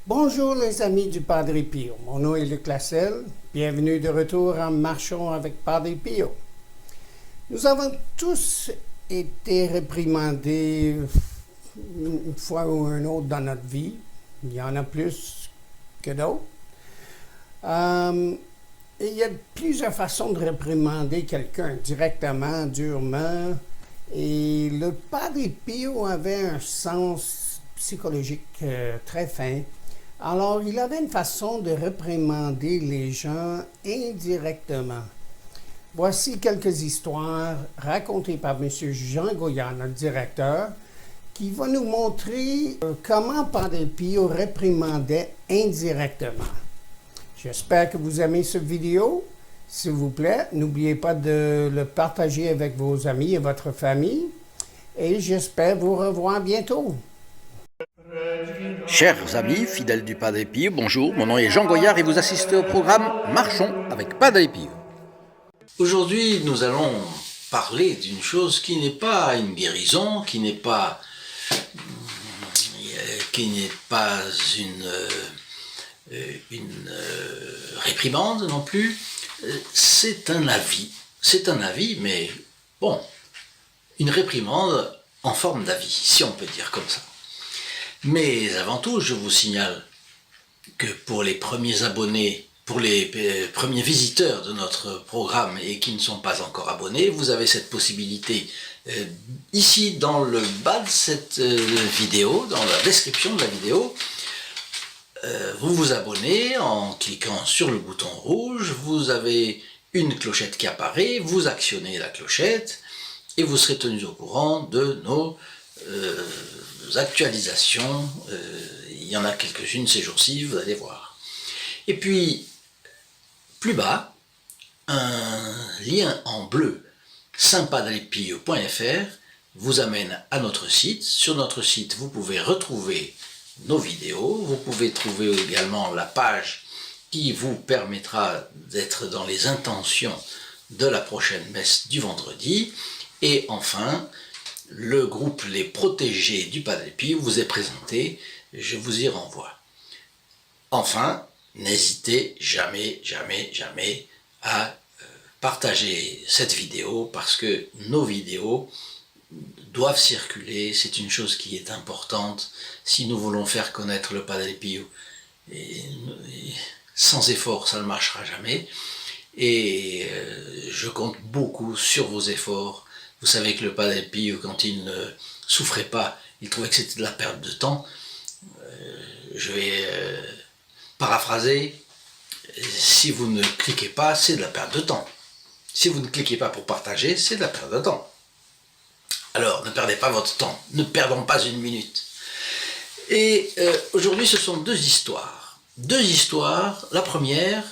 Bonjour les amis du Padre Pio, mon nom est Luc Lasselle, bienvenue de retour en Marchons avec Padre Pio. Nous avons tous été réprimandés une fois ou une autre dans notre vie, il y en a plus que d'autres. Il y a plusieurs façons de réprimander quelqu'un, directement, durement, et le Padre Pio avait un sens psychologique très fin. Alors, il avait une façon de réprimander les gens indirectement. Voici quelques histoires racontées par M. Jean Goyard, notre directeur, qui va nous montrer comment Padre Pio réprimandait indirectement. J'espère que vous aimez cette vidéo. S'il vous plaît, n'oubliez pas de le partager avec vos amis et votre famille. Et j'espère vous revoir bientôt. Chers amis, fidèles du Padre Pio, bonjour, mon nom est Jean Goyard et vous assistez au programme Marchons avec Padre Pio. Aujourd'hui, nous allons parler d'une chose qui n'est pas une guérison, qui n'est pas une réprimande non plus, c'est un avis, mais bon, une réprimande en forme d'avis, si on peut dire comme ça. Mais avant tout, je vous signale que pour les premiers abonnés, pour les premiers visiteurs de notre programme et qui ne sont pas encore abonnés, vous avez cette possibilité ici dans le bas de cette vidéo, dans la description de la vidéo. Vous vous abonnez en cliquant sur le bouton rouge, vous avez une clochette qui apparaît, vous actionnez la clochette et vous serez tenus au courant de nos actualisations. Il y en a quelques-unes ces jours-ci, vous allez voir. Et puis, plus bas, un lien en bleu, saintpadrepio.fr, vous amène à notre site. Sur notre site, vous pouvez retrouver nos vidéos. Vous pouvez trouver également la page qui vous permettra d'être dans les intentions de la prochaine messe du vendredi. Et enfin, le groupe Les Protégés du Padre Pio vous est présenté, je vous y renvoie. Enfin, n'hésitez jamais à partager cette vidéo parce que nos vidéos doivent circuler, c'est une chose qui est importante si nous voulons faire connaître le Padre Pio. Et sans effort, ça ne marchera jamais. Et je compte beaucoup sur vos efforts. Vous savez que le Padre Pio, quand il ne souffrait pas, il trouvait que c'était de la perte de temps. Je vais paraphraser. Si vous ne cliquez pas, c'est de la perte de temps. Si vous ne cliquez pas pour partager, c'est de la perte de temps. Alors, ne perdez pas votre temps. Ne perdons pas une minute. Et aujourd'hui, ce sont deux histoires. Deux histoires. La première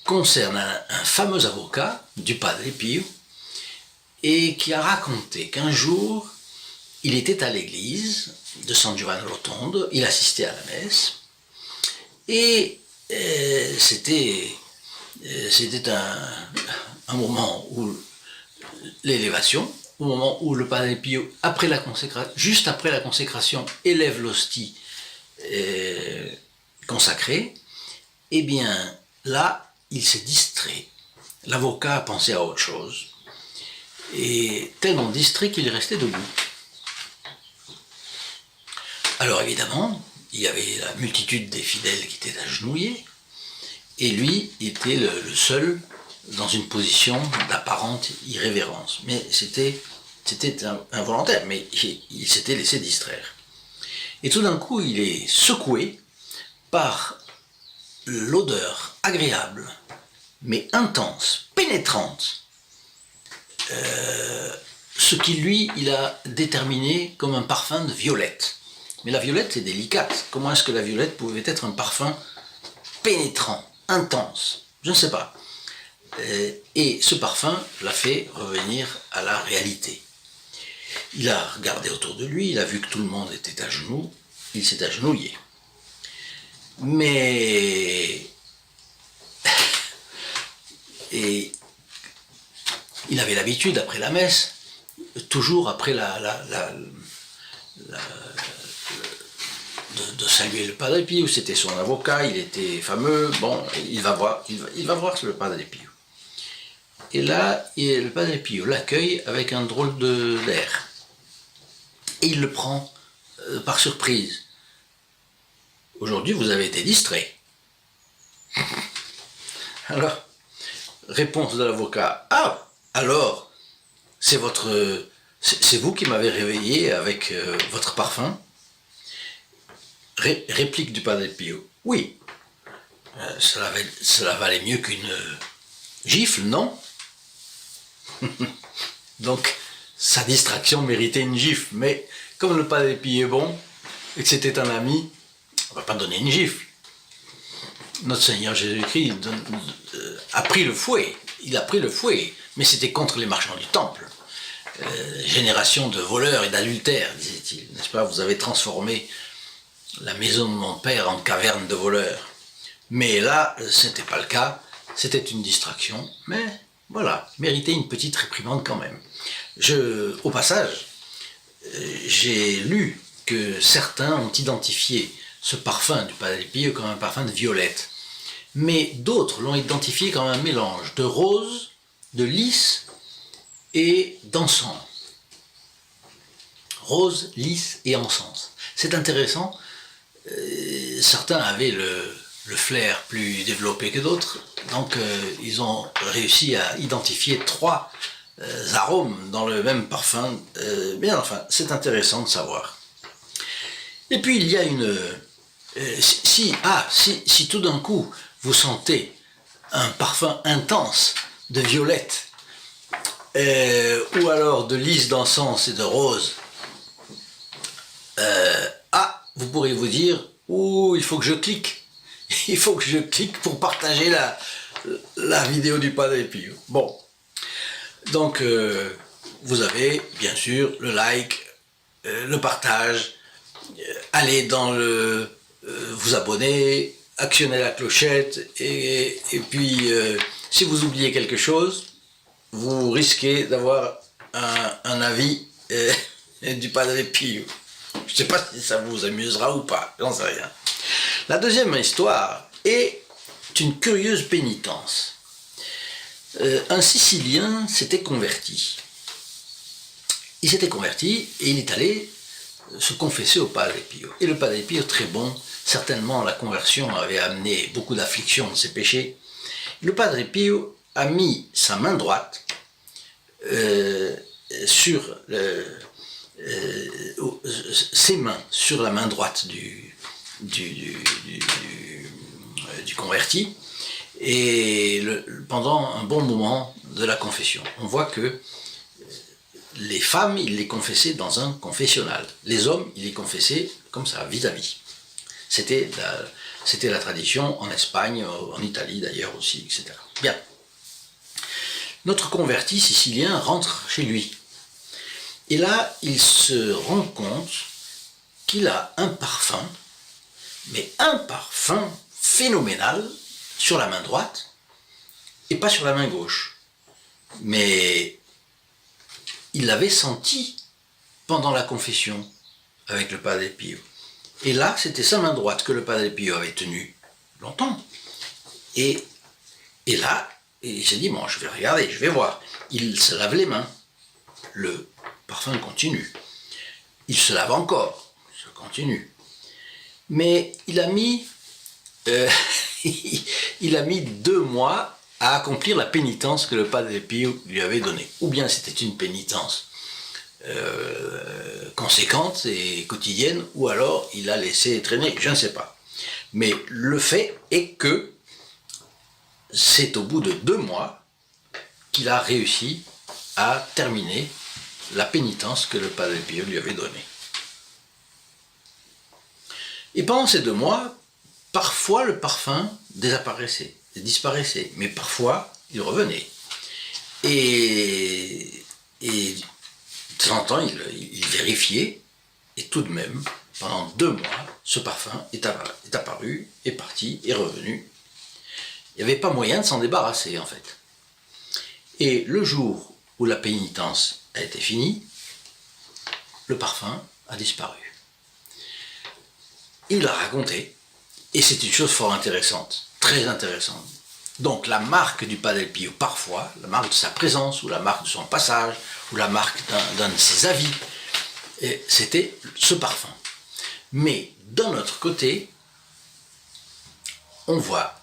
concerne un fameux avocat du Padre Pio, et qui a raconté qu'un jour, il était à l'église de San Giovanni Rotondo, il assistait à la messe, et c'était un moment où l'élévation, au moment où le Padre Pio, juste après la consécration, élève l'hostie consacrée, eh bien là, il s'est distrait. L'avocat a pensé à autre chose. Et tellement distrait qu'il est resté debout. Alors évidemment, il y avait la multitude des fidèles qui étaient agenouillés, et lui était le seul dans une position d'apparente irrévérence. Mais c'était involontaire, mais il s'était laissé distraire. Et tout d'un coup, il est secoué par l'odeur agréable, mais intense, pénétrante, ce qui lui, il a déterminé comme un parfum de violette. Mais la violette est délicate. Comment est-ce que la violette pouvait être un parfum pénétrant, intense? Je ne sais pas. Et ce parfum l'a fait revenir à la réalité. Il a regardé autour de lui, il a vu que tout le monde était à genoux, il s'est agenouillé. Mais... Et il avait l'habitude, après la messe, de saluer le Padre Pio, c'était son avocat, il était fameux, bon, il va voir le Padre Pio. Et là, le Padre Pio l'accueille avec un drôle d'air. Et il le prend par surprise. Aujourd'hui, vous avez été distrait. Alors, réponse de l'avocat. Ah, alors, c'est vous qui m'avez réveillé avec votre parfum? Réplique du Padre Pio. Oui, cela valait mieux qu'une gifle, non? Donc, sa distraction méritait une gifle, mais comme le Padre Pio est bon, et que c'était un ami, on ne va pas donner une gifle. Notre Seigneur Jésus-Christ a pris le fouet, mais c'était contre les marchands du temple. Génération de voleurs et d'adultères, disait-il, n'est-ce pas? Vous avez transformé la maison de mon père en caverne de voleurs. Mais là, ce n'était pas le cas, c'était une distraction, mais voilà, méritait une petite réprimande quand même. Au passage, j'ai lu que certains ont identifié ce parfum du Padre Pio comme un parfum de violette, mais d'autres l'ont identifié comme un mélange de rose, de lys et d'encens. Rose, lys et encens. C'est intéressant. Certains avaient le flair plus développé que d'autres, donc ils ont réussi à identifier 3 arômes dans le même parfum. Bien enfin, c'est intéressant de savoir. Et puis il y a si tout d'un coup vous sentez un parfum intense de violette, ou alors de lys, d'encens et de rose, vous pourrez vous dire, il faut que je clique. Il faut que je clique pour partager la vidéo du Padre Pio. Bon, donc vous avez bien sûr le like, le partage, allez dans vous abonner, actionnez la clochette, et puis si vous oubliez quelque chose, vous risquez d'avoir un avis du Padre Pio. Je ne sais pas si ça vous amusera ou pas, j'en sais rien. La deuxième histoire est une curieuse pénitence. Un Sicilien s'était converti. Il s'était converti et il est allé se confesser au Padre Pio. Et le Padre Pio, très bon, certainement la conversion avait amené beaucoup d'affliction de ses péchés. Le Padre Pio a mis sa main droite sur ses mains sur la main droite du converti, et pendant un bon moment de la confession. On voit que les femmes, il les confessait dans un confessionnal. Les hommes, il les confessait comme ça, vis-à-vis. C'était la tradition en Espagne, en Italie d'ailleurs aussi, etc. Bien. Notre converti sicilien rentre chez lui. Et là, il se rend compte qu'il a un parfum, mais un parfum phénoménal sur la main droite et pas sur la main gauche. Mais il l'avait senti pendant la confession avec le Padre Pio. Et là, c'était sa main droite que le Padre Pio avait tenue longtemps. Et là, il s'est dit, bon, je vais regarder, je vais voir. Il se lave les mains. Le parfum continue. Il se lave encore. Ça continue. Mais il a mis 2 mois à accomplir la pénitence que le Padre Pio lui avait donnée. Ou bien c'était une pénitence conséquente et quotidienne, ou alors il a laissé traîner, je ne sais pas. Mais le fait est que c'est au bout de 2 mois qu'il a réussi à terminer la pénitence que le Padre Pio lui avait donnée. Et pendant ces 2 mois, parfois le parfum disparaissait, mais parfois il revenait. Et de temps en temps, il vérifiait, et tout de même, pendant 2 mois, ce parfum est apparu, est parti, est revenu. Il n'y avait pas moyen de s'en débarrasser, en fait. Et le jour où la pénitence a été finie, le parfum a disparu. il a raconté, et c'est une chose fort intéressante, très intéressante. Donc la marque du Padre Pio, parfois, la marque de sa présence, ou la marque de son passage, ou la marque d'un de ses avis, c'était ce parfum. Mais d'un autre côté, on voit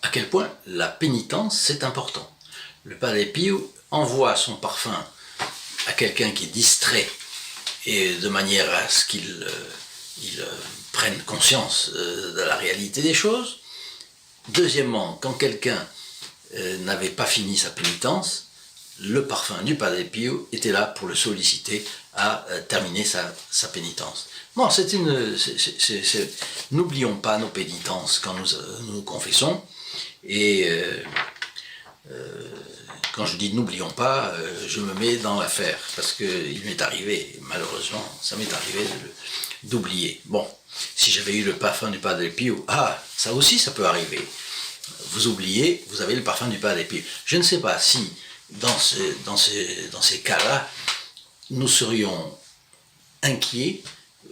à quel point la pénitence, c'est important. Le Padre Pio envoie son parfum à quelqu'un qui est distrait, et de manière à ce qu'il prenne conscience de la réalité des choses. Deuxièmement, quand quelqu'un n'avait pas fini sa pénitence, le parfum du Padre Pio était là pour le solliciter à terminer sa pénitence. Non, n'oublions pas nos pénitences quand nous confessons. Et quand je dis n'oublions pas, je me mets dans l'affaire, parce qu'il m'est arrivé, malheureusement, ça m'est arrivé d'oublier. Bon, si j'avais eu le parfum du Padre Pio, ça aussi ça peut arriver. Vous oubliez, vous avez le parfum du Padre Pio. Je ne sais pas si, dans ces cas-là, nous serions inquiets,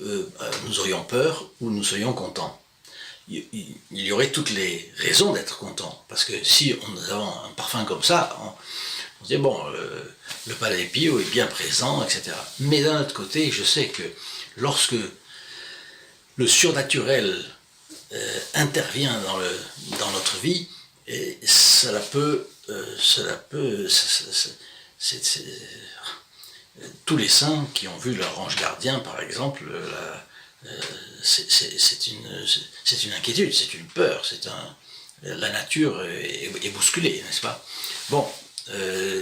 nous aurions peur, ou nous serions contents. Il y aurait toutes les raisons d'être contents, parce que si nous avons un parfum comme ça, on se dit bon, le Padre Pio est bien présent, etc. Mais d'un autre côté, je sais que lorsque le surnaturel intervient dans notre vie, et tous les saints qui ont vu leur ange gardien, par exemple, c'est une inquiétude, c'est une peur, la nature est bousculée, n'est-ce pas? Bon,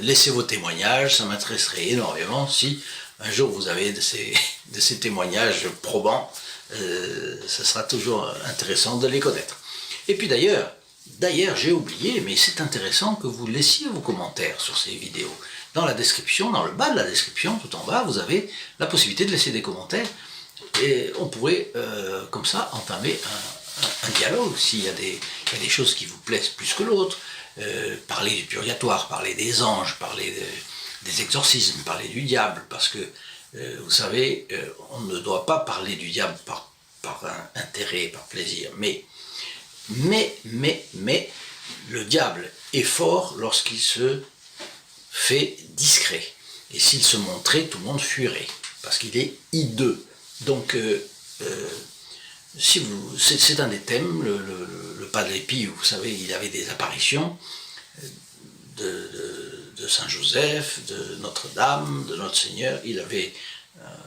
laissez vos témoignages, ça m'intéresserait énormément si un jour vous avez de ces témoignages probants, ça sera toujours intéressant de les connaître. Et puis d'ailleurs, j'ai oublié, mais c'est intéressant que vous laissiez vos commentaires sur ces vidéos. Dans la description, dans le bas de la description, tout en bas, vous avez la possibilité de laisser des commentaires. Et on pourrait, comme ça, entamer un dialogue, s'il y a des choses qui vous plaisent plus que l'autre, parler du purgatoire, parler des anges, parler des exorcismes, parler du diable, parce que, vous savez, on ne doit pas parler du diable par intérêt, par plaisir, mais le diable est fort lorsqu'il se fait discret, et s'il se montrait, tout le monde fuirait, parce qu'il est hideux. Donc, c'est un des thèmes, le Padre Pio, vous savez, il avait des apparitions de Saint-Joseph, de Notre-Dame, de Notre-Seigneur. Il avait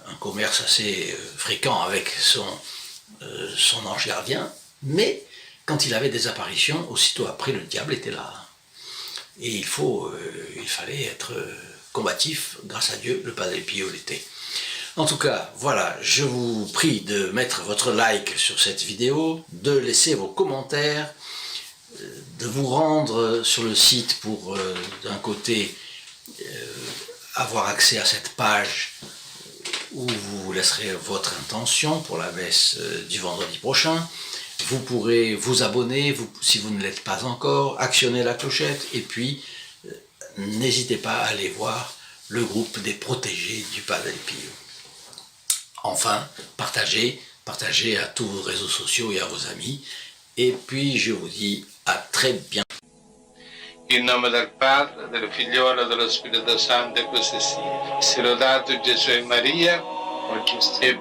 un commerce assez fréquent avec son ange gardien, mais quand il avait des apparitions, aussitôt après, le diable était là. Et il fallait être combatif, grâce à Dieu, le Padre Pio l'était. En tout cas, voilà, je vous prie de mettre votre like sur cette vidéo, de laisser vos commentaires, de vous rendre sur le site pour, d'un côté, avoir accès à cette page où vous laisserez votre intention pour la messe du vendredi prochain. Vous pourrez vous abonner, si vous ne l'êtes pas encore, actionner la clochette, et puis n'hésitez pas à aller voir le groupe des protégés du Padre Pio. Enfin, partagez à tous vos réseaux sociaux et à vos amis. Et puis, je vous dis à très bientôt. In nome del Padre, del Figliolo e dello Spirito Santo, così sia. Sia lodato Gesù e Maria, e